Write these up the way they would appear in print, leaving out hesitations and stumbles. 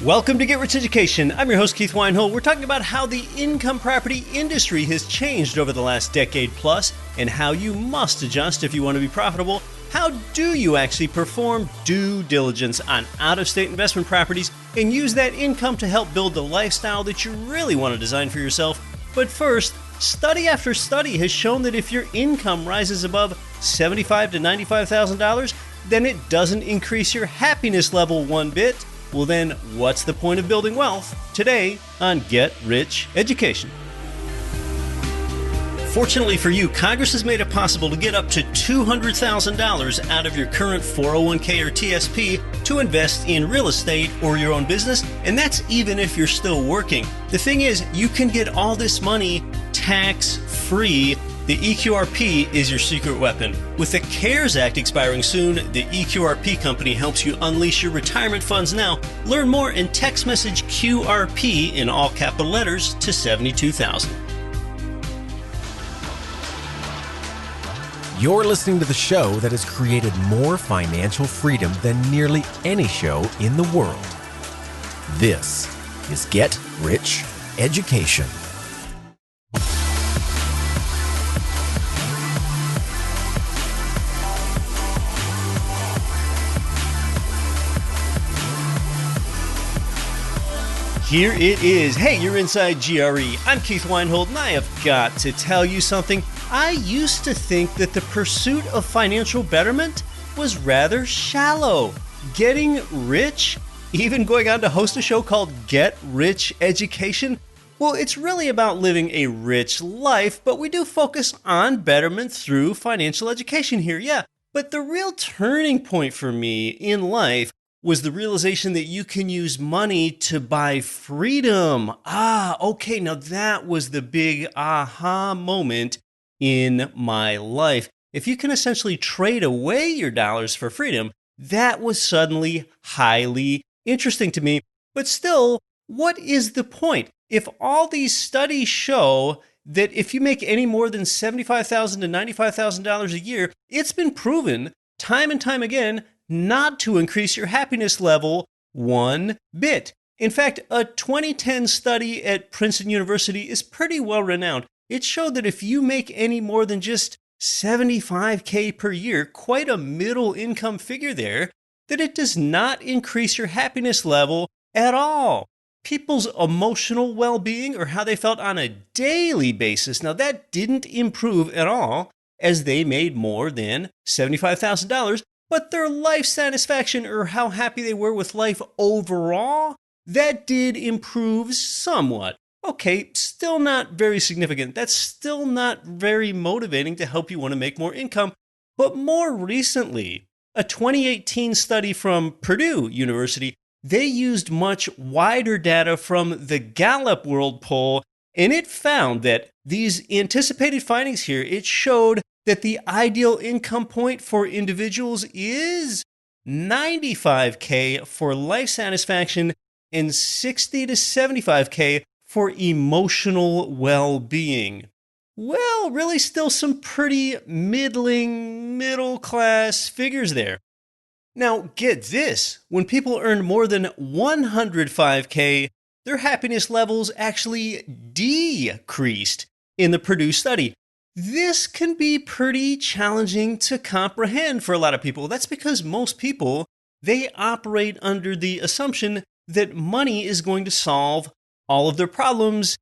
Welcome to Get Rich Education. I'm your host, Keith Weinhold. We're talking about how the income property industry has changed over the last decade plus and how you must adjust if you want to be profitable. How do you actually perform due diligence on out-of-state investment properties and use that income to help build the lifestyle that you really want to design for yourself? But first, study after study has shown that if your income rises above $75,000 to $95,000, then it doesn't increase your happiness level one bit. Well then, what's the point of building wealth? Today on Get Rich Education. Fortunately for you, Congress has made it possible to get up to $200,000 out of your current 401k or TSP to invest in real estate or your own business, and that's even if you're still working. The thing is, you can get all this money tax-free. The EQRP is your secret weapon. With the CARES Act expiring soon, the EQRP company helps you unleash your retirement funds now. Learn more and text message QRP in all capital letters to 72,000. You're listening to the show that has created more financial freedom than nearly any show in the world. This is Get Rich Education. Here it is. Hey, you're inside GRE. I'm Keith Weinhold, and I have got to tell you something. I used to think that the pursuit of financial betterment was rather shallow. Getting rich, even going on to host a show called Get Rich Education, well, it's really about living a rich life, but we do focus on betterment through financial education here, yeah. But the real turning point for me in life was the realization that you can use money to buy freedom. Okay, now that was the big aha moment in my life. If you can essentially trade away your dollars for freedom, that was suddenly highly interesting to me. But still, what is the point? If all these studies show that if you make any more than $75,000 to $95,000 a year, it's been proven time and time again not to increase your happiness level one bit. In fact, a 2010 study at Princeton University is pretty well renowned. It showed that if you make any more than just $75K per year, quite a middle income figure there, that it does not increase your happiness level at all. People's emotional well-being or how they felt on a daily basis, now that didn't improve at all as they made more than $75,000. But their life satisfaction or how happy they were with life overall, that did improve somewhat. Okay, still not very significant. That's still not very motivating to help you want to make more income. But more recently, a 2018 study from Purdue University, they used much wider data from the Gallup World Poll, and it found that these anticipated findings here, it showed that the ideal income point for individuals is $95K for life satisfaction and $60 to $75K for emotional well-being. Well, really still some pretty middling, middle-class figures there. Now, get this. When people earn more than $105K, their happiness levels actually decreased in the Purdue study. This can be pretty challenging to comprehend for a lot of people. That's because most people, they operate under the assumption that money is going to solve all of their problems.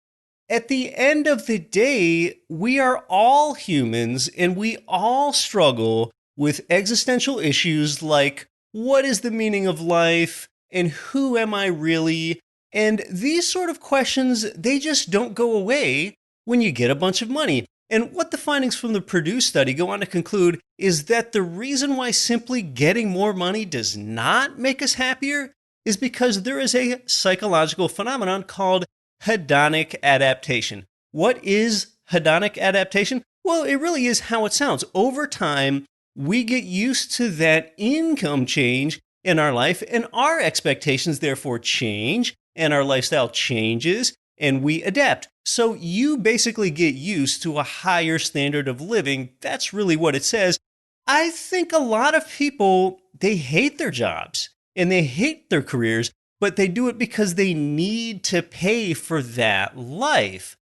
At the end of the day, we are all humans and we all struggle with existential issues like, what is the meaning of life and who am I really? And these sort of questions, they just don't go away when you get a bunch of money. And what the findings from the Purdue study go on to conclude is that the reason why simply getting more money does not make us happier is because there is a psychological phenomenon called hedonic adaptation. What is hedonic adaptation? Well, it really is how it sounds. Over time, we get used to that income change in our life, and our expectations therefore change, and our lifestyle changes, and we adapt. So you basically get used to a higher standard of living. That's really what it says. I think a lot of people, they hate their jobs and they hate their careers, but they do it because they need to pay for that life.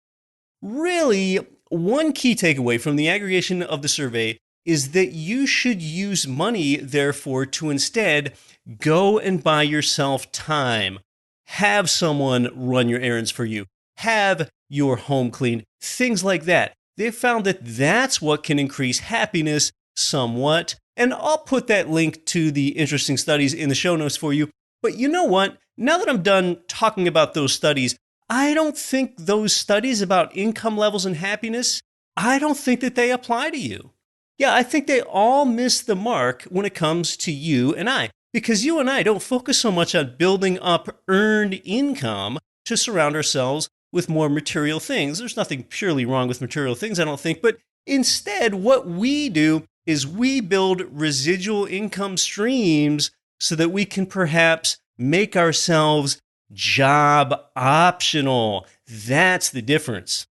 Really, one key takeaway from the aggregation of the survey is that you should use money, therefore, to instead go and buy yourself time. Have someone run your errands for you. Have your home cleaned. Things like that. They've found that that's what can increase happiness somewhat. And I'll put that link to the interesting studies in the show notes for you. But you know what? Now that I'm done talking about those studies, I don't think those studies about income levels and happiness, I don't think that they apply to you. Yeah, I think they all miss the mark when it comes to you and I, because you and I don't focus so much on building up earned income to surround ourselves with more material things. There's nothing purely wrong with material things, I don't think, but instead what we do is we build residual income streams so that we can perhaps make ourselves job optional. That's the difference.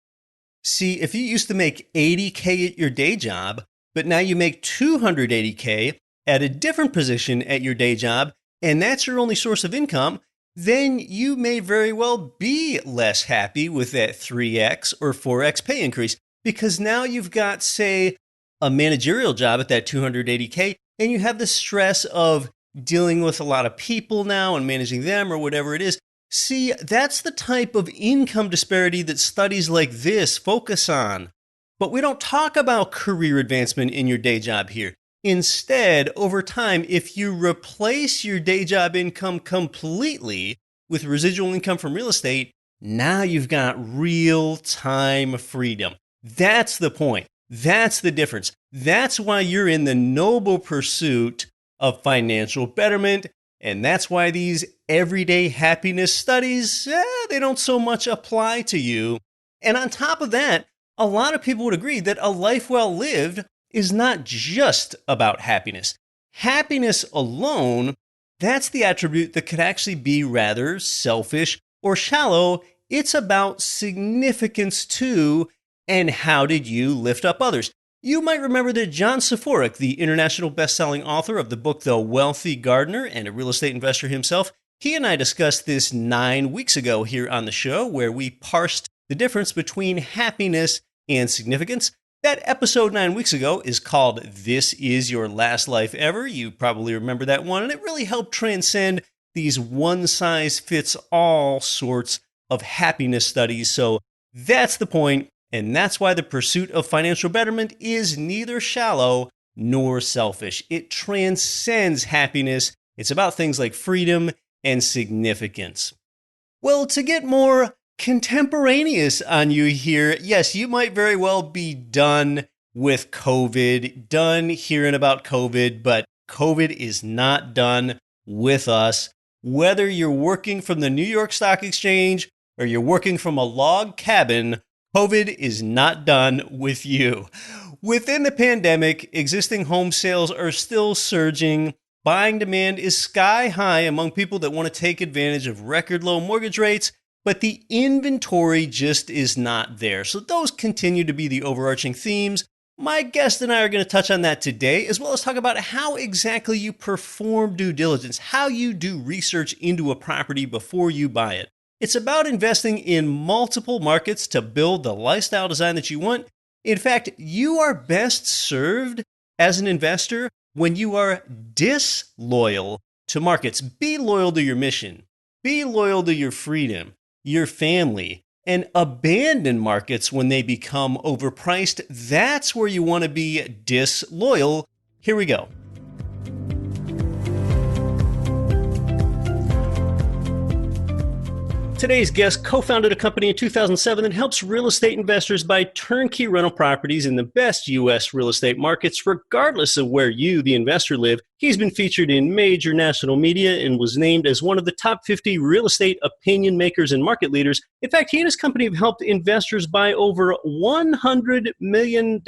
See, if you used to make $80K at your day job, but now you make $280K at a different position at your day job, and that's your only source of income, then you may very well be less happy with that 3x or 4x pay increase, because now you've got, say, a managerial job at that $280K, and you have the stress of dealing with a lot of people now and managing them or whatever it is. See, that's the type of income disparity that studies like this focus on. But we don't talk about career advancement in your day job here. Instead, over time, if you replace your day job income completely with residual income from real estate, now you've got real-time freedom. That's the point. That's the difference. That's why you're in the noble pursuit of financial betterment, and that's why these everyday happiness studies, they don't so much apply to you. And on top of that, a lot of people would agree that a life well lived is not just about happiness. Happiness alone, that's the attribute that could actually be rather selfish or shallow. It's about significance too, and how did you lift up others? You might remember that John Saforic, the international best-selling author of the book The Wealthy Gardener and a real estate investor himself, he and I discussed this 9 weeks ago here on the show, where we parsed the difference between happiness and significance. That episode 9 weeks ago is called This Is Your Last Life Ever. You probably remember that one, and it really helped transcend these one-size-fits-all sorts of happiness studies. So that's the point. And that's why the pursuit of financial betterment is neither shallow nor selfish. It transcends happiness. It's about things like freedom and significance. Well, to get more contemporaneous on you here, yes, you might very well be done with COVID, done hearing about COVID, but COVID is not done with us. Whether you're working from the New York Stock Exchange or you're working from a log cabin, COVID is not done with you. Within the pandemic, existing home sales are still surging. Buying demand is sky high among people that want to take advantage of record low mortgage rates, but the inventory just is not there. So those continue to be the overarching themes. My guest and I are going to touch on that today, as well as talk about how exactly you perform due diligence, how you do research into a property before you buy it. It's about investing in multiple markets to build the lifestyle design that you want. In fact, you are best served as an investor when you are disloyal to markets. Be loyal to your mission. Be loyal to your freedom, your family, and abandon markets when they become overpriced. That's where you want to be disloyal. Here we go. Today's guest co-founded a company in 2007 that helps real estate investors buy turnkey rental properties in the best U.S. real estate markets, regardless of where you, the investor, live. He's been featured in major national media and was named as one of the top 50 real estate opinion makers and market leaders. In fact, he and his company have helped investors buy over $100 million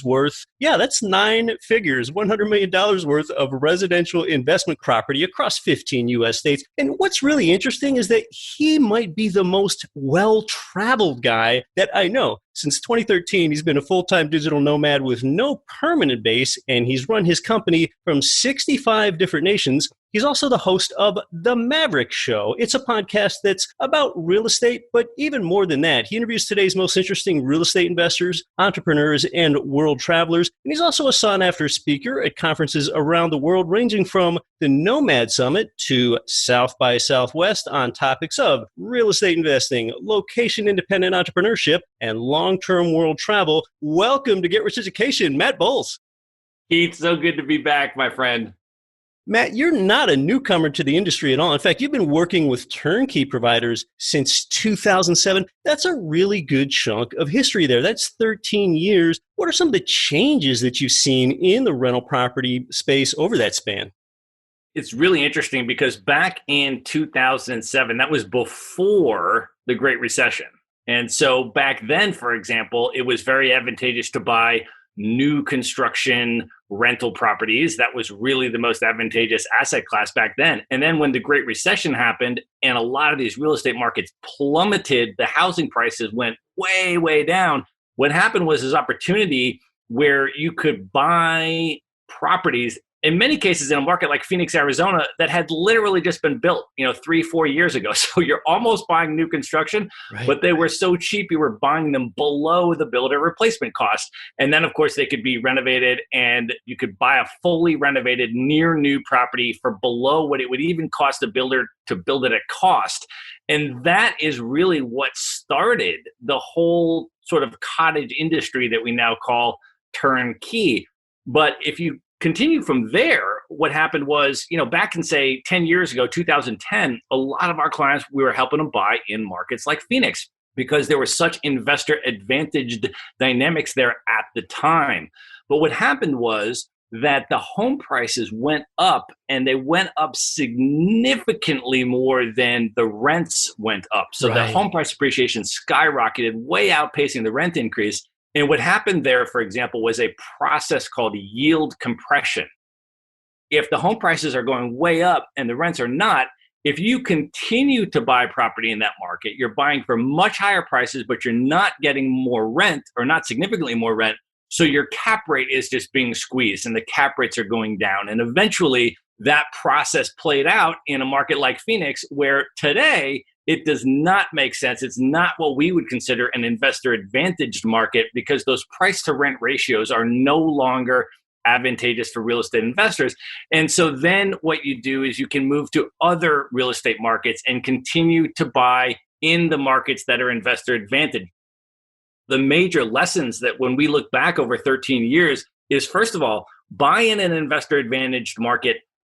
worth. Yeah, that's 9 figures, $100 million worth of residential investment property across 15 U.S. states. And what's really interesting is that he might be the most well-traveled guy that I know. Since 2013, he's been a full-time digital nomad with no permanent base, and he's run his company from 65 different nations. He's also the host of The Maverick Show. It's a podcast that's about real estate, but even more than that. He interviews today's most interesting real estate investors, entrepreneurs, and world travelers. And he's also a sought-after speaker at conferences around the world, ranging from the Nomad Summit to South by Southwest on topics of real estate investing, location-independent entrepreneurship, and long-term world travel. Welcome to Get Rich Education, Matt Bowles. Keith, so good to be back, my friend. Matt, you're not a newcomer to the industry at all. In fact, you've been working with turnkey providers since 2007. That's a really good chunk of history there. That's 13 years. What are some of the changes that you've seen in the rental property space over that span? It's really interesting because back in 2007, that was before the Great Recession. And so back then, for example, it was very advantageous to buy new construction rental properties. That was really the most advantageous asset class back then. And then when the Great Recession happened and a lot of these real estate markets plummeted, the housing prices went way, way down. What happened was this opportunity where you could buy properties, in many cases in a market like Phoenix, Arizona, that had literally just been built, 3-4 years ago. So you're almost buying new construction, right, but they were so cheap, you were buying them below the builder replacement cost. And then, of course, they could be renovated and you could buy a fully renovated near new property for below what it would even cost a builder to build it at cost. And that is really what started the whole sort of cottage industry that we now call turnkey. But if you continue from there, what happened was, back in, say, 10 years ago, 2010, a lot of our clients, we were helping them buy in markets like Phoenix because there were such investor advantaged dynamics there at the time. But what happened was that the home prices went up, and they went up significantly more than the rents went up. So the home price appreciation skyrocketed, way outpacing the rent increase. And what happened there, for example, was a process called yield compression. If the home prices are going way up and the rents are not, if you continue to buy property in that market, you're buying for much higher prices, but you're not getting more rent or not significantly more rent. So your cap rate is just being squeezed and the cap rates are going down. And eventually that process played out in a market like Phoenix, where today it does not make sense. It's not what we would consider an investor advantaged market because those price to rent ratios are no longer advantageous for real estate investors. And so then what you do is you can move to other real estate markets and continue to buy in the markets that are investor advantaged. The major lessons that when we look back over 13 years is, first of all, buy in an investor advantaged market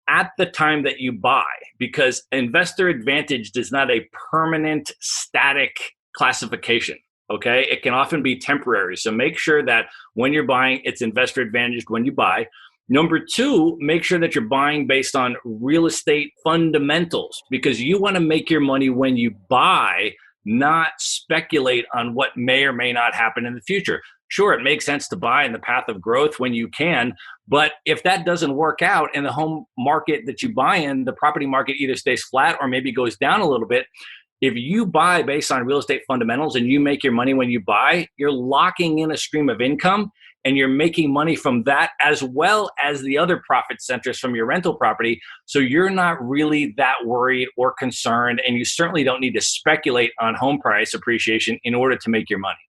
at the time that you buy, because investor advantage is not a permanent static classification. Okay. It can often be temporary. So make sure that when you're buying, it's investor advantaged when you buy. Number two, make sure that you're buying based on real estate fundamentals, because you want to make your money when you buy, not speculate on what may or may not happen in the future. Sure, it makes sense to buy in the path of growth when you can, but if that doesn't work out and the home market that you buy in, the property market either stays flat or maybe goes down a little bit, if you buy based on real estate fundamentals and you make your money when you buy, you're locking in a stream of income and you're making money from that as well as the other profit centers from your rental property. So you're not really that worried or concerned, and you certainly don't need to speculate on home price appreciation in order to make your money.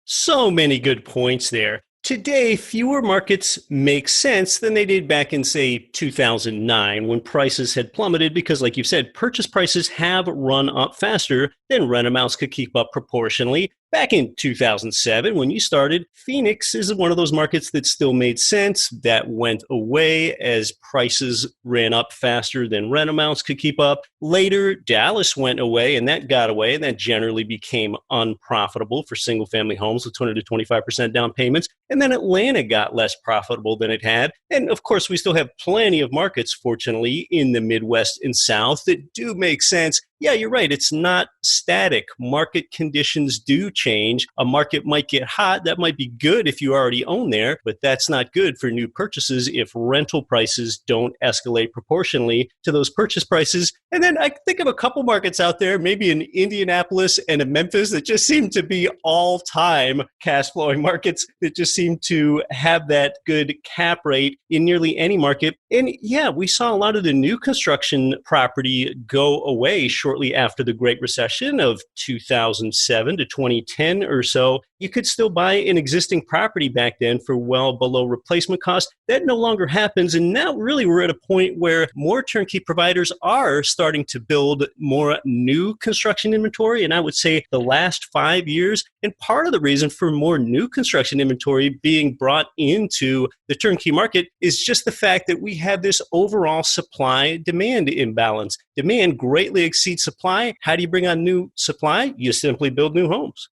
So many good points there. Today, fewer markets make sense than they did back in, say, 2009, when prices had plummeted because, like you said, purchase prices have run up faster than rent amounts could keep up proportionally. Back in 2007, when you started, Phoenix is one of those markets that still made sense. That went away as prices ran up faster than rent amounts could keep up. Later, Dallas went away, and that got away, and that generally became unprofitable for single-family homes with 20 to 25% down payments. And then Atlanta got less profitable than it had. And of course, we still have plenty of markets, fortunately, in the Midwest and South that do make sense. yeah, you're right. It's not static. Market conditions do change. A market might get hot. That might be good if you already own there, but that's not good for new purchases if rental prices don't escalate proportionally to those purchase prices. And then I think of a couple markets out there, maybe in Indianapolis and in Memphis, that just seem to be all-time cash flowing markets that just seem to have that good cap rate in nearly any market. And yeah, we saw a lot of the new construction property go away shortly after the Great Recession of 2007 to 2010 or so. You could still buy an existing property back then for well below replacement cost. That no longer happens. And now really we're at a point where more turnkey providers are starting to build more new construction inventory. And I would say the last 5 years, and part of the reason for more new construction inventory being brought into the turnkey market is just the fact that we have this overall supply-demand imbalance. Demand greatly exceeds supply. How do you bring on new supply? You simply build new homes.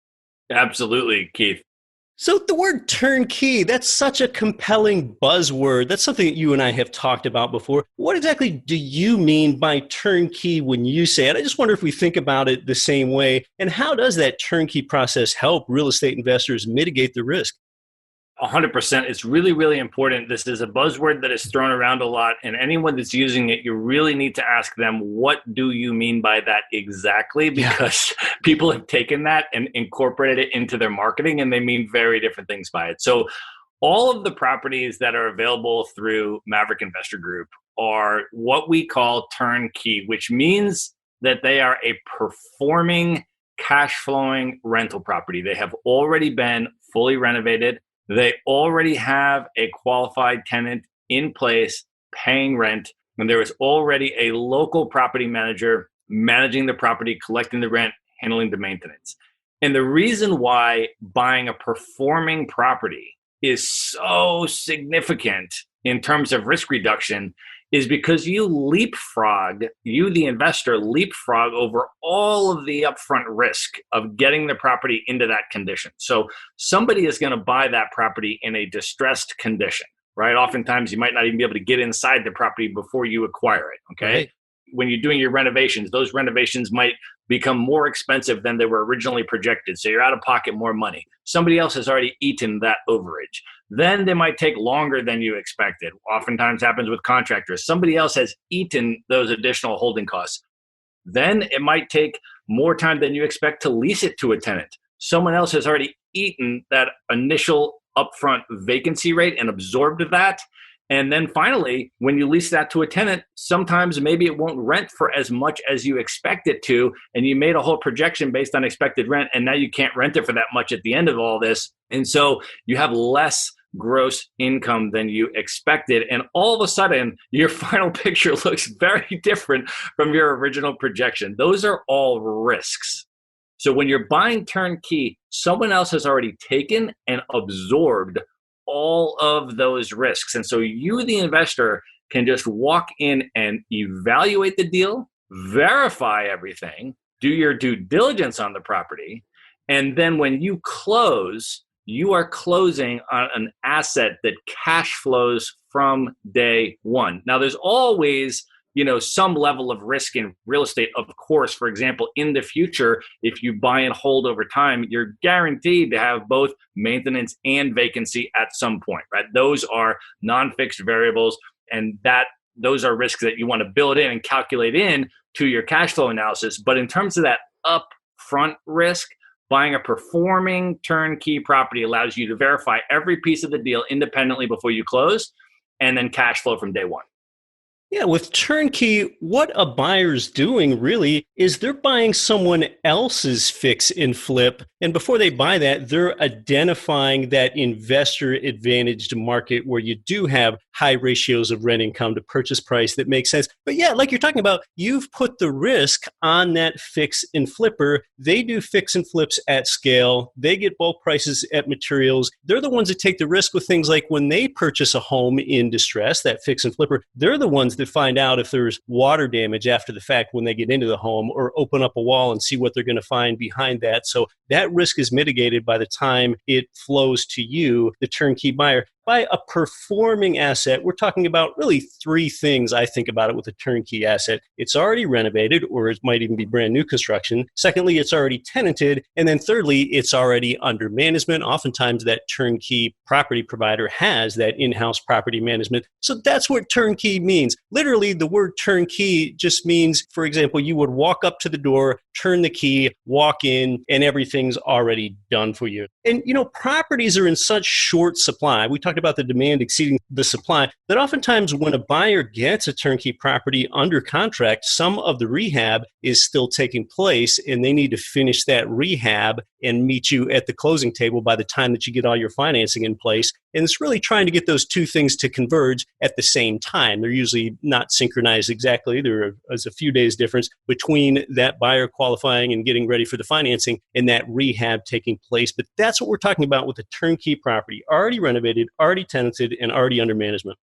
Absolutely, Keith. So the word turnkey, that's such a compelling buzzword. That's something that you and I have talked about before. What exactly do you mean by turnkey when you say it? I just wonder if we think about it the same way. And how does that turnkey process help real estate investors mitigate the risk? 100%. It's really, really important. This is a buzzword that is thrown around a lot, and anyone that's using it, you really need to ask them, what do you mean by that exactly? Because people have taken that and incorporated it into their marketing, and they mean very different things by it. So all of the properties that are available through Maverick Investor Group are what we call turnkey, which means that they are a performing, cash flowing rental property. They have already been fully renovated. They already have a qualified tenant in place paying rent, and there is already a local property manager managing the property, collecting the rent, handling the maintenance. And the reason why buying a performing property is so significant in terms of risk reduction is because you, the investor, leapfrog over all of the upfront risk of getting the property into that condition. So somebody is going to buy that property in a distressed condition, right? Oftentimes you might not even be able to get inside the property before you acquire it, okay? Right. When you're doing your renovations, those renovations might become more expensive than they were originally projected. So you're out of pocket more money. Somebody else has already eaten that overage. Then they might take longer than you expected. Oftentimes happens with contractors. Somebody else has eaten those additional holding costs. Then it might take more time than you expect to lease it to a tenant. Someone else has already eaten that initial upfront vacancy rate and absorbed that. And then finally, when you lease that to a tenant, sometimes maybe it won't rent for as much as you expect it to. And you made a whole projection based on expected rent, and now you can't rent it for that much at the end of all this. And so you have less gross income than you expected. And all of a sudden, your final picture looks very different from your original projection. Those are all risks. So when you're buying turnkey, someone else has already taken and absorbed all of those risks. And so you, the investor, can just walk in and evaluate the deal, verify everything, do your due diligence on the property. And then when you close, you are closing on an asset that cash flows from day one. Now, there's always some level of risk in real estate. Of course, for example, in the future, if you buy and hold over time, you're guaranteed to have both maintenance and vacancy at some point, right? Those are non-fixed variables, and those are risks that you want to build in and calculate in to your cash flow analysis. But in terms of that upfront risk, buying a performing turnkey property allows you to verify every piece of the deal independently before you close, and then cash flow from day one. Yeah, with turnkey, what a buyer's doing really is they're buying someone else's fix and flip. And before they buy that, they're identifying that investor advantaged market where you do have high ratios of rent income to purchase price that makes sense. But yeah, like you're talking about, you've put the risk on that fix and flipper. They do fix and flips at scale. They get bulk prices at materials. They're the ones that take the risk with things like when they purchase a home in distress, that fix and flipper, they're the ones that find out if there's water damage after the fact when they get into the home, or open up a wall and see what they're going to find behind that. So that risk is mitigated by the time it flows to you, the turnkey buyer. By a performing asset, we're talking about really three things I think about it with a turnkey asset. It's already renovated, or it might even be brand new construction. Secondly, it's already tenanted. And then thirdly, it's already under management. Oftentimes that turnkey property provider has that in-house property management. So that's what turnkey means. Literally, the word turnkey just means, for example, you would walk up to the door, turn the key, walk in, and everything's already done for you. And, properties are in such short supply. We talked about the demand exceeding the supply, that oftentimes when a buyer gets a turnkey property under contract, some of the rehab is still taking place, and they need to finish that rehab and meet you at the closing table by the time that you get all your financing in place. And it's really trying to get those two things to converge at the same time. They're usually not synchronized exactly. There is a few days difference between that buyer qualifying and getting ready for the financing and that rehab taking place. But that's what we're talking about with a turnkey property, already renovated, already tenanted, and already under management.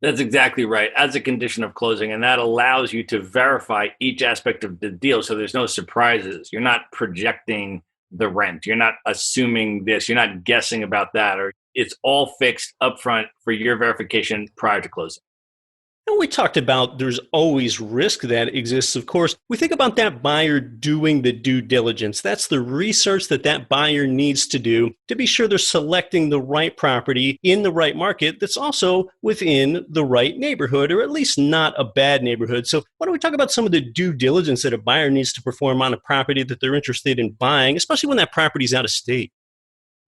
That's exactly right, as a condition of closing. And that allows you to verify each aspect of the deal so there's no surprises. You're not projecting the rent. You're not assuming this. You're not guessing about that. Or it's all fixed upfront for your verification prior to closing. And we talked about there's always risk that exists. Of course, we think about that buyer doing the due diligence. That's the research that buyer needs to do to be sure they're selecting the right property in the right market that's also within the right neighborhood, or at least not a bad neighborhood. So why don't we talk about some of the due diligence that a buyer needs to perform on a property that they're interested in buying, especially when that property is out of state?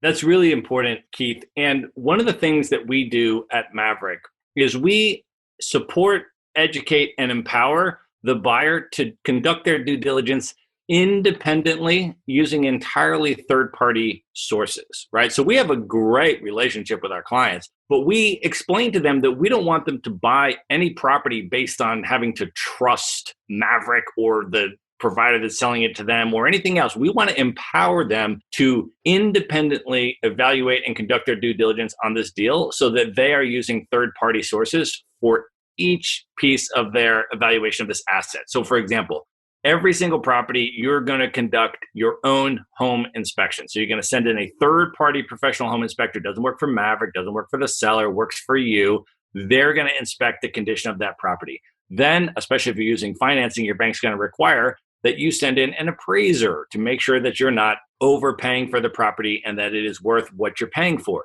That's really important, Keith. And one of the things that we do at Maverick is we support, educate, and empower the buyer to conduct their due diligence independently using entirely third-party sources, right? So we have a great relationship with our clients, but we explain to them that we don't want them to buy any property based on having to trust Maverick or the provider that's selling it to them or anything else. We want to empower them to independently evaluate and conduct their due diligence on this deal so that they are using third-party sources for each piece of their evaluation of this asset. So for example, every single property, you're going to conduct your own home inspection. So you're going to send in a third-party professional home inspector. Doesn't work for Maverick, doesn't work for the seller, works for you. They're going to inspect the condition of that property. Then, especially if you're using financing, your bank's going to require that you send in an appraiser to make sure that you're not overpaying for the property and that it is worth what you're paying for.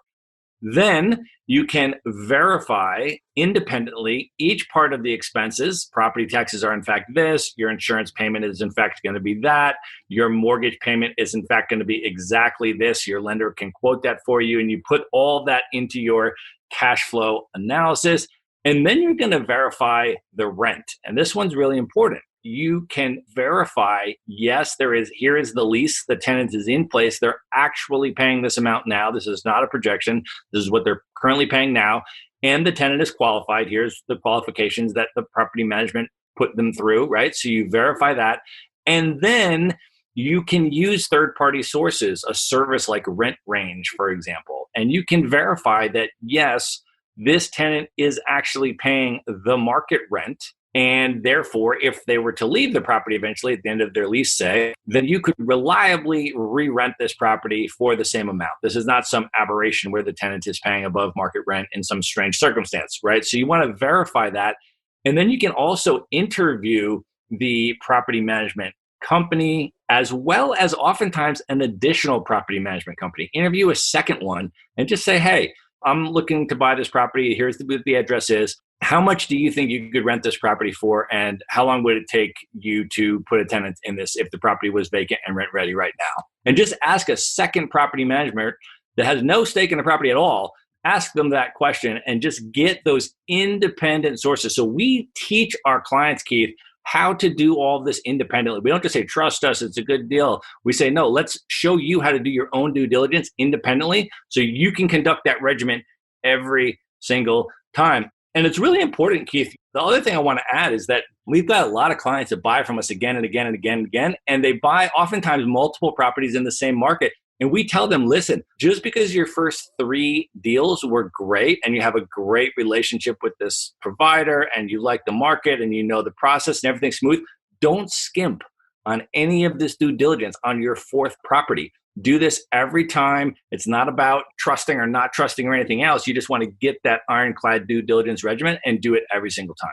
Then you can verify independently each part of the expenses. Property taxes are in fact this, your insurance payment is in fact going to be that, your mortgage payment is in fact going to be exactly this, your lender can quote that for you, and you put all that into your cash flow analysis. And then you're going to verify the rent. And this one's really important. You can verify, yes, here is the lease, the tenant is in place, they're actually paying this amount now. This is not a projection. This is what they're currently paying now. And the tenant is qualified. Here's the qualifications that the property management put them through, right? So you verify that. And then you can use third-party sources, a service like Rent Range, for example, and you can verify that, yes, this tenant is actually paying the market rent. And therefore, if they were to leave the property eventually at the end of their lease, say, then you could reliably re-rent this property for the same amount. This is not some aberration where the tenant is paying above market rent in some strange circumstance, right? So you want to verify that. And then you can also interview the property management company as well as oftentimes an additional property management company. Interview a second one and just say, hey, I'm looking to buy this property. Here's what the address is. How much do you think you could rent this property for? And how long would it take you to put a tenant in this if the property was vacant and rent ready right now? And just ask a second property manager that has no stake in the property at all. Ask them that question and just get those independent sources. So we teach our clients, Keith, how to do all this independently. We don't just say, trust us, it's a good deal. We say, no, let's show you how to do your own due diligence independently so you can conduct that regimen every single time. And it's really important, Keith. The other thing I want to add is that we've got a lot of clients that buy from us again and again and again and again, and they buy oftentimes multiple properties in the same market. And we tell them, listen, just because your first 3 deals were great and you have a great relationship with this provider and you like the market and you know the process and everything's smooth, don't skimp on any of this due diligence on your 4th property. Do this every time. It's not about trusting or not trusting or anything else. You just want to get that ironclad due diligence regimen and do it every single time.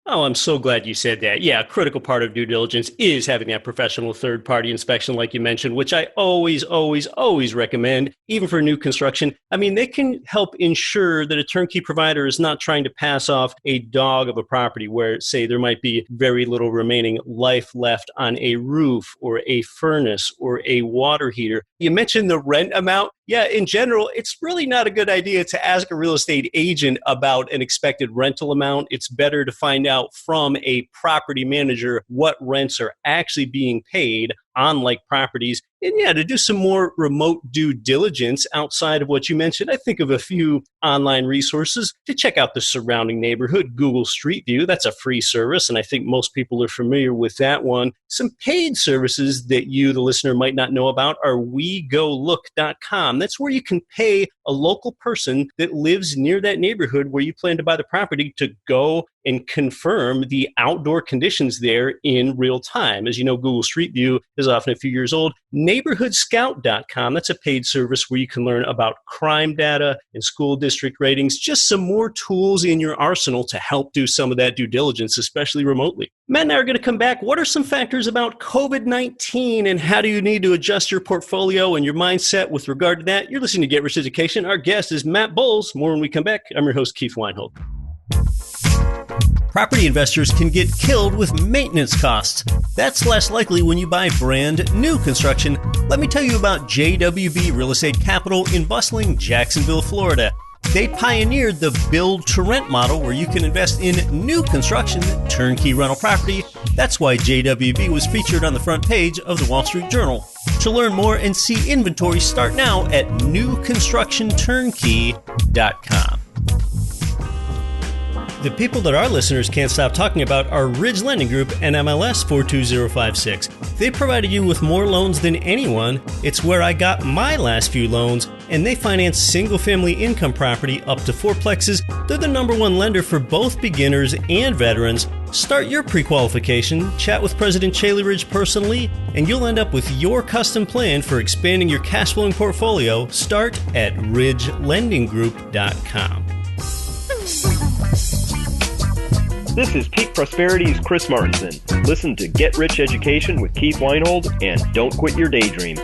Oh, I'm so glad you said that. Yeah, a critical part of due diligence is having that professional third-party inspection, like you mentioned, which I always recommend, even for new construction. I mean, they can help ensure that a turnkey provider is not trying to pass off a dog of a property where, say, there might be very little remaining life left on a roof or a furnace or a water heater. You mentioned the rent amount. Yeah, in general, it's really not a good idea to ask a real estate agent about an expected rental amount. It's better to find out from a property manager what rents are actually being paid on like properties. And yeah, to do some more remote due diligence outside of what you mentioned, I think of a few online resources to check out the surrounding neighborhood. Google Street View, that's a free service, and I think most people are familiar with that one. Some paid services that you, the listener, might not know about are WeGoLook.com. That's where you can pay a local person that lives near that neighborhood where you plan to buy the property to go and confirm the outdoor conditions there in real time. As you know, Google Street View is often a few years old. NeighborhoodScout.com, that's a paid service where you can learn about crime data and school district ratings, just some more tools in your arsenal to help do some of that due diligence, especially remotely. Matt and I are going to come back. What are some factors about COVID-19 and how do you need to adjust your portfolio and your mindset with regard to that? You're listening to Get Rich Education. Our guest is Matt Bowles. More when we come back. I'm your host, Keith Weinhold. Property investors can get killed with maintenance costs. That's less likely when you buy brand new construction. Let me tell you about JWB Real Estate Capital in bustling Jacksonville, Florida. They pioneered the build-to-rent model where you can invest in new construction, turnkey rental property. That's why JWB was featured on the front page of the Wall Street Journal. To learn more and see inventory, start now at newconstructionturnkey.com. The people that our listeners can't stop talking about are Ridge Lending Group and MLS 42056. They provided you with more loans than anyone. It's where I got my last few loans, and they finance single-family income property up to fourplexes. They're the number one lender for both beginners and veterans. Start your pre-qualification, chat with President Chaley Ridge personally, and you'll end up with your custom plan for expanding your cash flowing portfolio. Start at ridgelendinggroup.com. This is Peak Prosperity's Chris Martinson. Listen to Get Rich Education with Keith Weinhold and don't quit your daydream.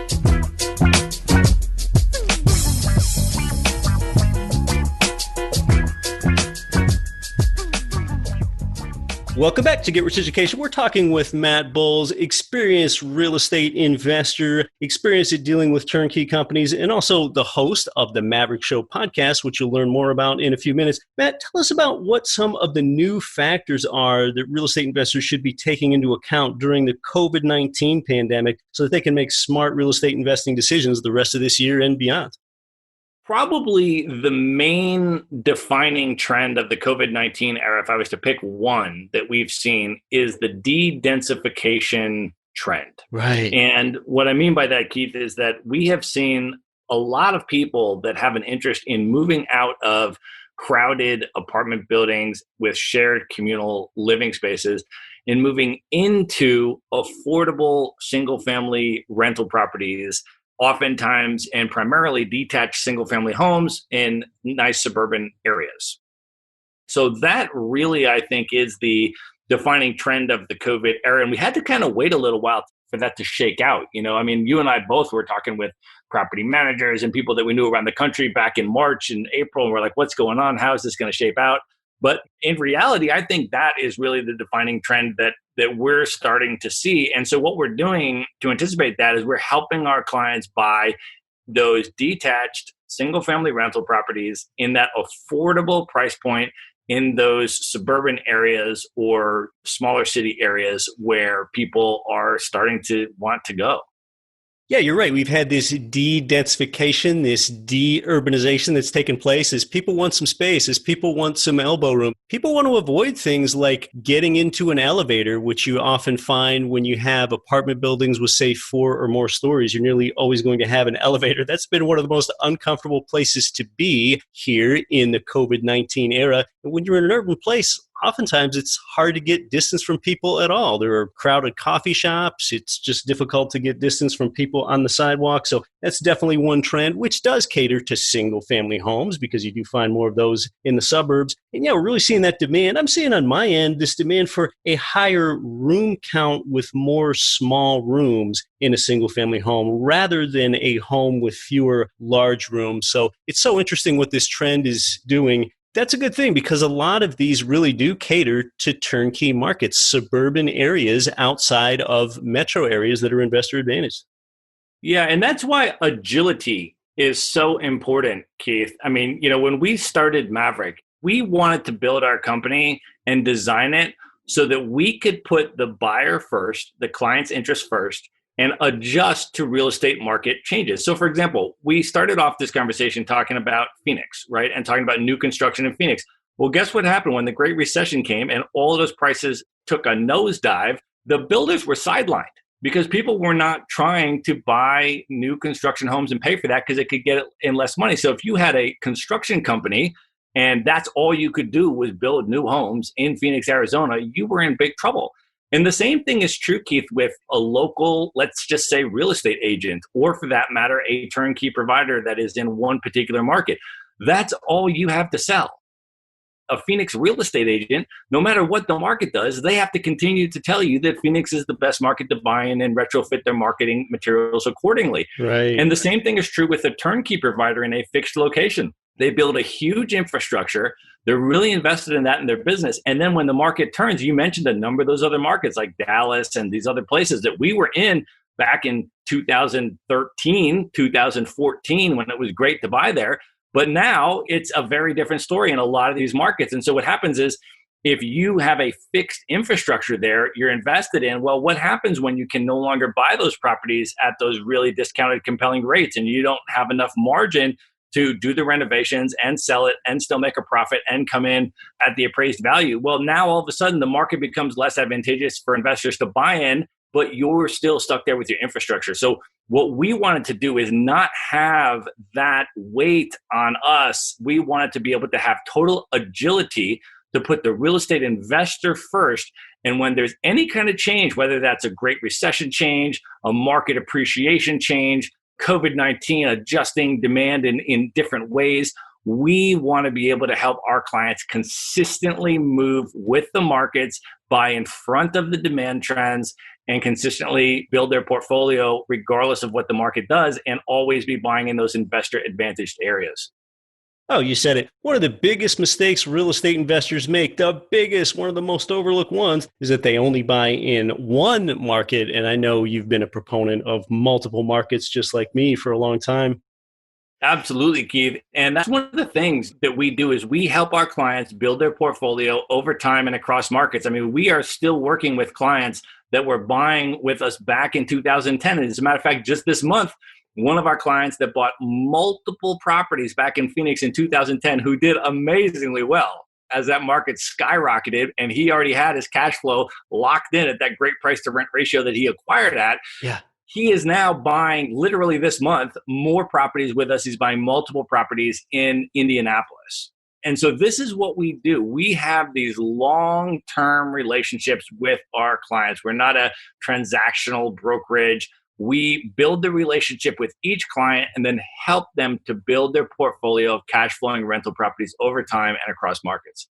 Welcome back to Get Rich Education. We're talking with Matt Bowles, experienced real estate investor, experienced at dealing with turnkey companies, and also the host of the Maverick Show podcast, which you'll learn more about in a few minutes. Matt, tell us about what some of the new factors are that real estate investors should be taking into account during the COVID-19 pandemic so that they can make smart real estate investing decisions the rest of this year and beyond. Probably the main defining trend of the COVID-19 era, if I was to pick one that we've seen, is the dedensification trend. Right. And what I mean by that, Keith, is that we have seen a lot of people that have an interest in moving out of crowded apartment buildings with shared communal living spaces and moving into affordable single-family rental properties, oftentimes and primarily detached single-family homes in nice suburban areas. So that really, I think, is the defining trend of the COVID era. And we had to kind of wait a little while for that to shake out. You know, I mean, you and I both were talking with property managers and people that we knew around the country back in March and April. And we're like, what's going on? How is this going to shape out? But in reality, I think that is really the defining trend that we're starting to see. And so what we're doing to anticipate that is we're helping our clients buy those detached single-family rental properties in that affordable price point in those suburban areas or smaller city areas where people are starting to want to go. Yeah, you're right. We've had this de-densification, this de-urbanization that's taken place as people want some space, as people want some elbow room. People want to avoid things like getting into an elevator, which you often find when you have apartment buildings with, say, 4 or more stories. You're nearly always going to have an elevator. That's been one of the most uncomfortable places to be here in the COVID-19 era. And when you're in an urban place oftentimes it's hard to get distance from people at all. There are crowded coffee shops. It's just difficult to get distance from people on the sidewalk. So that's definitely one trend, which does cater to single family homes because you do find more of those in the suburbs. And yeah, we're really seeing that demand. I'm seeing on my end this demand for a higher room count with more small rooms in a single family home rather than a home with fewer large rooms. So it's so interesting what this trend is doing. That's a good thing because a lot of these really do cater to turnkey markets, suburban areas outside of metro areas that are investor advantaged. Yeah, and that's why agility is so important, Keith. I mean, when we started Maverick, we wanted to build our company and design it so that we could put the buyer first, the client's interest first, and adjust to real estate market changes. So for example, we started off this conversation talking about Phoenix, right? And talking about new construction in Phoenix. Well, guess what happened when the Great Recession came and all of those prices took a nosedive? The builders were sidelined because people were not trying to buy new construction homes and pay for that because they could get it in less money. So if you had a construction company and that's all you could do was build new homes in Phoenix, Arizona, you were in big trouble. And the same thing is true, Keith, with a local, let's just say, real estate agent, or for that matter, a turnkey provider that is in one particular market. That's all you have to sell. A Phoenix real estate agent, no matter what the market does, they have to continue to tell you that Phoenix is the best market to buy in and retrofit their marketing materials accordingly. Right. And the same thing is true with a turnkey provider in a fixed location. They build a huge infrastructure. They're really invested in that in their business. And then when the market turns, you mentioned a number of those other markets like Dallas and these other places that we were in back in 2013, 2014, when it was great to buy there. But now it's a very different story in a lot of these markets. And so what happens is if you have a fixed infrastructure there, you're invested in, well, what happens when you can no longer buy those properties at those really discounted, compelling rates and you don't have enough margin to do the renovations and sell it and still make a profit and come in at the appraised value? Well, now all of a sudden the market becomes less advantageous for investors to buy in, but you're still stuck there with your infrastructure. So what we wanted to do is not have that weight on us. We wanted to be able to have total agility to put the real estate investor first. And when there's any kind of change, whether that's a Great Recession change, a market appreciation change, COVID-19 adjusting demand in different ways, we want to be able to help our clients consistently move with the markets, buy in front of the demand trends, and consistently build their portfolio regardless of what the market does, and always be buying in those investor advantaged areas. Oh, you said it. One of the biggest mistakes real estate investors make, the biggest, one of the most overlooked ones, is that they only buy in one market. And I know you've been a proponent of multiple markets just like me for a long time. Absolutely, Keith. And that's one of the things that we do is we help our clients build their portfolio over time and across markets. I mean, we are still working with clients that were buying with us back in 2010. And as a matter of fact, just this month, one of our clients that bought multiple properties back in Phoenix in 2010, who did amazingly well as that market skyrocketed, and he already had his cash flow locked in at that great price to rent ratio that he acquired at. Yeah. He is now buying, literally this month, more properties with us. He's buying multiple properties in Indianapolis. And so this is what we do. We have these long-term relationships with our clients. We're not a transactional brokerage. We build the relationship with each client and then help them to build their portfolio of cash flowing rental properties over time and across markets.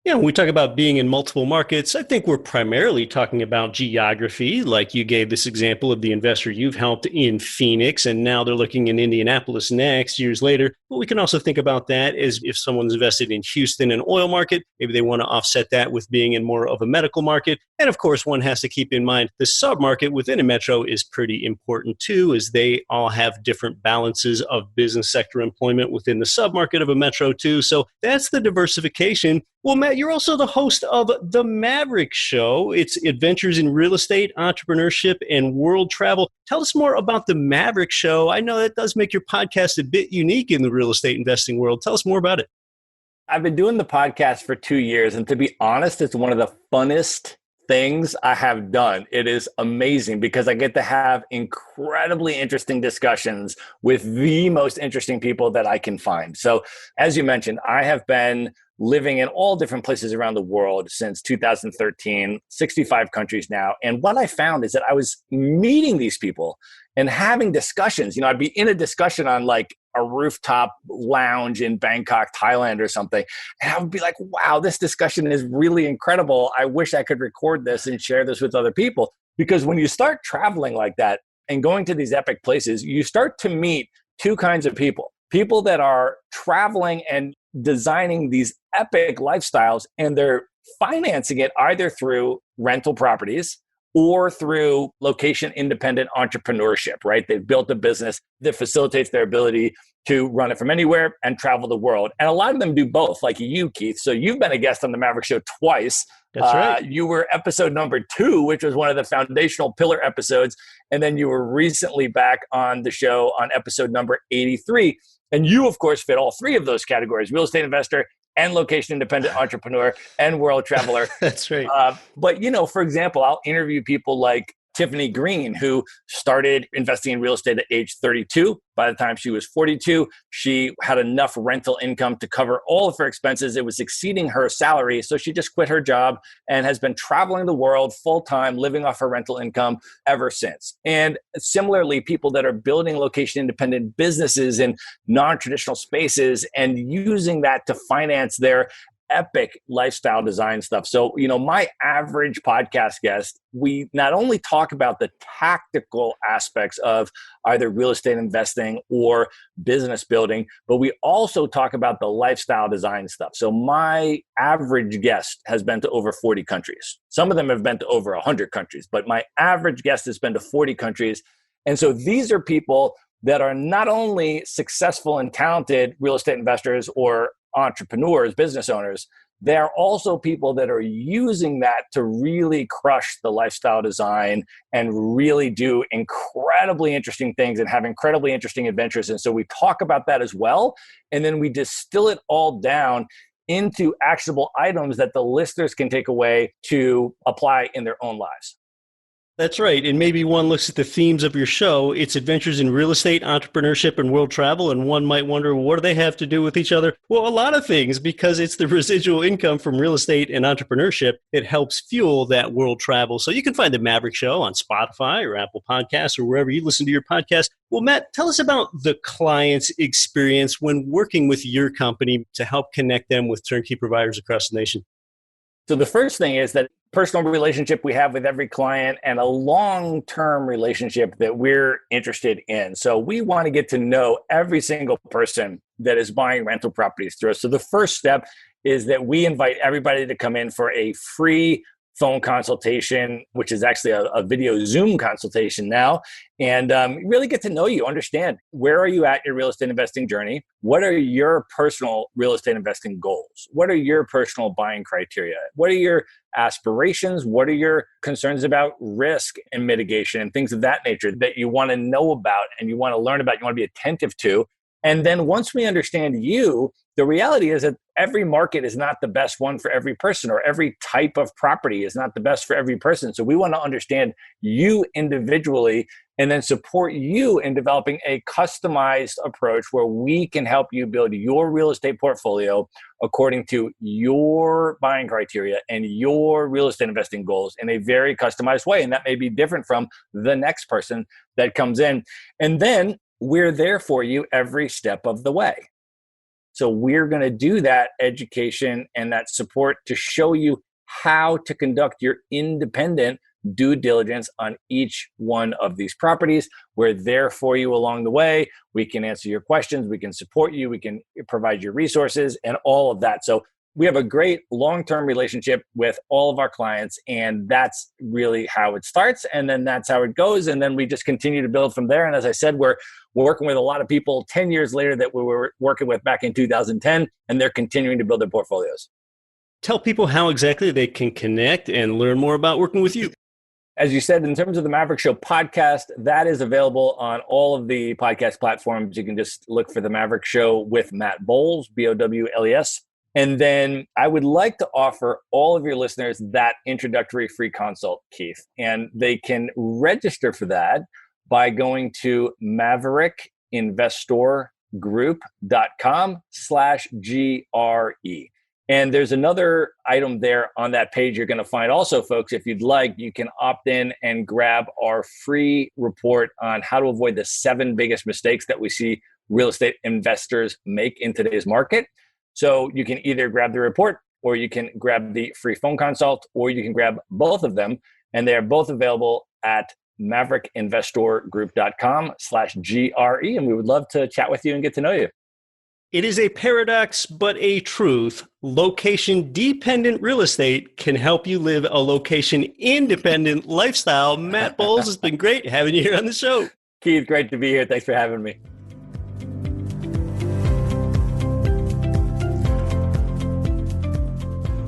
Yeah, when we talk about being in multiple markets, I think we're primarily talking about geography. Like you gave this example of the investor you've helped in Phoenix, and now they're looking in Indianapolis next, years later. But we can also think about that as if someone's invested in Houston, an oil market, maybe they want to offset that with being in more of a medical market. And of course, one has to keep in mind the submarket within a metro is pretty important too, as they all have different balances of business sector employment within the submarket of a metro too. So that's the diversification. Well, Matt, you're also the host of the Maverick Show. It's adventures in real estate, entrepreneurship, and world travel. Tell us more about the Maverick Show. I know that does make your podcast a bit unique in the real estate investing world. Tell us more about it. I've been doing the podcast for 2 years, and to be honest, it's one of the funnest things I have done. It is amazing because I get to have incredibly interesting discussions with the most interesting people that I can find. So as you mentioned, I have been living in all different places around the world since 2013, 65 countries now. And what I found is that I was meeting these people and having discussions. You know, I'd be in a discussion on like a rooftop lounge in Bangkok, Thailand or something. And I would be like, wow, this discussion is really incredible. I wish I could record this and share this with other people. Because when you start traveling like that and going to these epic places, you start to meet two kinds of people. People that are traveling and designing these epic lifestyles, and they're financing it either through rental properties or through location-independent entrepreneurship, right? They've built a business that facilitates their ability to run it from anywhere and travel the world. And a lot of them do both, like you, Keith. So you've been a guest on the Maverick Show twice. That's right. You were episode number 2, which was one of the foundational pillar episodes. And then you were recently back on the show on episode number 83. And you, of course, fit all 3 of those categories: real estate investor and location independent entrepreneur and world traveler. That's right. But, you know, for example, I'll interview people like Tiffany Green, who started investing in real estate at age 32. By the time she was 42, she had enough rental income to cover all of her expenses. It was exceeding her salary. So she just quit her job and has been traveling the world full time, living off her rental income ever since. And similarly, people that are building location independent businesses in non-traditional spaces and using that to finance their epic lifestyle design stuff. So, you know, my average podcast guest, we not only talk about the tactical aspects of either real estate investing or business building, but we also talk about the lifestyle design stuff. So my average guest has been to over 40 countries. Some of them have been to over 100 countries, but my average guest has been to 40 countries. And so these are people that are not only successful and talented real estate investors or entrepreneurs, business owners, they're also people that are using that to really crush the lifestyle design and really do incredibly interesting things and have incredibly interesting adventures. And so we talk about that as well. And then we distill it all down into actionable items that the listeners can take away to apply in their own lives. That's right. And maybe one looks at the themes of your show. It's adventures in real estate, entrepreneurship, and world travel. And one might wonder, what do they have to do with each other? Well, a lot of things, because it's the residual income from real estate and entrepreneurship that helps fuel that world travel. So you can find the Maverick Show on Spotify or Apple Podcasts or wherever you listen to your podcast. Well, Matt, tell us about the client's experience when working with your company to help connect them with turnkey providers across the nation. So the first thing is that personal relationship we have with every client and a long-term relationship that we're interested in. So we want to get to know every single person that is buying rental properties through us. So the first step is that we invite everybody to come in for a free phone consultation, which is actually a video Zoom consultation now, and really get to know you, understand where are you at your real estate investing journey? What are your personal real estate investing goals? What are your personal buying criteria? What are your aspirations? What are your concerns about risk and mitigation and things of that nature that you want to know about and you want to learn about, you want to be attentive to? And then once we understand you, the reality is that every market is not the best one for every person, or every type of property is not the best for every person. So we want to understand you individually and then support you in developing a customized approach where we can help you build your real estate portfolio according to your buying criteria and your real estate investing goals in a very customized way. And that may be different from the next person that comes in. And then we're there for you every step of the way. So we're going to do that education and that support to show you how to conduct your independent due diligence on each one of these properties. We're there for you along the way. We can answer your questions. We can support you. We can provide you resources and all of that. So we have a great long-term relationship with all of our clients, and that's really how it starts. And then that's how it goes. And then we just continue to build from there. And as I said, we're working with a lot of people 10 years later that we were working with back in 2010, and they're continuing to build their portfolios. Tell people how exactly they can connect and learn more about working with you. As you said, in terms of the Maverick Show podcast, that is available on all of the podcast platforms. You can just look for the Maverick Show with Matt Bowles, Bowles. And then I would like to offer all of your listeners that introductory free consult, Keith. And they can register for that by going to maverickinvestorgroup.com/GRE. And there's another item there on that page you're going to find also, folks. If you'd like, you can opt in and grab our free report on how to avoid the 7 biggest mistakes that we see real estate investors make in today's market. So you can either grab the report, or you can grab the free phone consult, or you can grab both of them. And they are both available at maverickinvestorgroup.com/GRE. And we would love to chat with you and get to know you. It is a paradox, but a truth. Location-dependent real estate can help you live a location-independent lifestyle. Matt Bowles, it's been great having you here on the show. Keith, great to be here. Thanks for having me.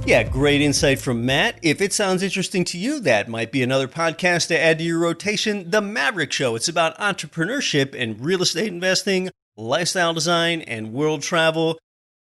Yeah, great insight from Matt. If it sounds interesting to you, that might be another podcast to add to your rotation. The Maverick Show. It's about entrepreneurship and real estate investing, lifestyle design, and world travel.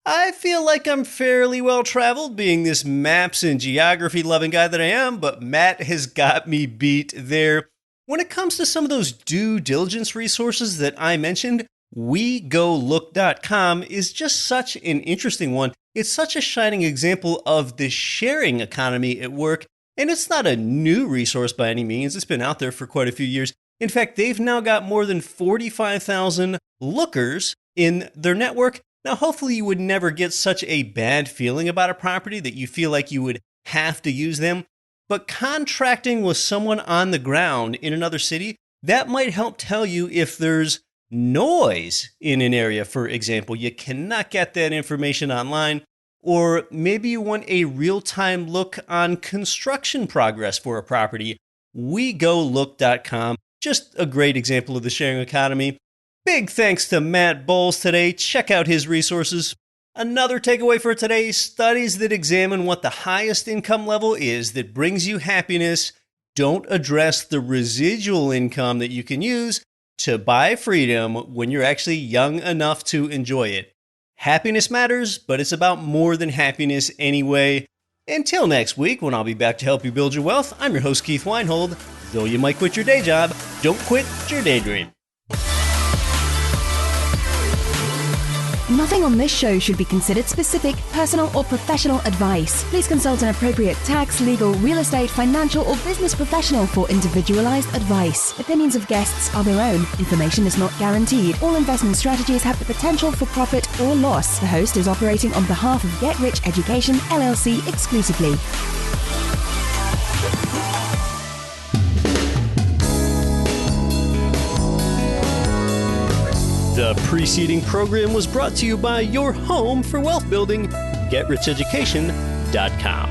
I feel like I'm fairly well traveled, being this maps and geography loving guy that I am, but Matt has got me beat there. When it comes to some of those due diligence resources that I mentioned, WeGoLook.com is just such an interesting one. It's such a shining example of the sharing economy at work, and it's not a new resource by any means. It's been out there for quite a few years. In fact, they've now got more than 45,000 lookers in their network. Now, hopefully you would never get such a bad feeling about a property that you feel like you would have to use them. But contracting with someone on the ground in another city, that might help tell you if there's noise in an area, for example. You cannot get that information online. Or maybe you want a real-time look on construction progress for a property. WeGoLook.com. Just a great example of the sharing economy. Big thanks to Matt Bowles today. Check out his resources. Another takeaway for today, studies that examine what the highest income level is that brings you happiness don't address the residual income that you can use to buy freedom when you're actually young enough to enjoy it. Happiness matters, but it's about more than happiness anyway. Until next week, when I'll be back to help you build your wealth, I'm your host, Keith Weinhold. Though you might quit your day job, don't quit your daydream. Nothing on this show should be considered specific, personal, or professional advice. Please consult an appropriate tax, legal, real estate, financial, or business professional for individualized advice. Opinions of guests are their own. Information is not guaranteed. All investment strategies have the potential for profit or loss. The host is operating on behalf of Get Rich Education, LLC exclusively. The preceding program was brought to you by your home for wealth building, GetRichEducation.com.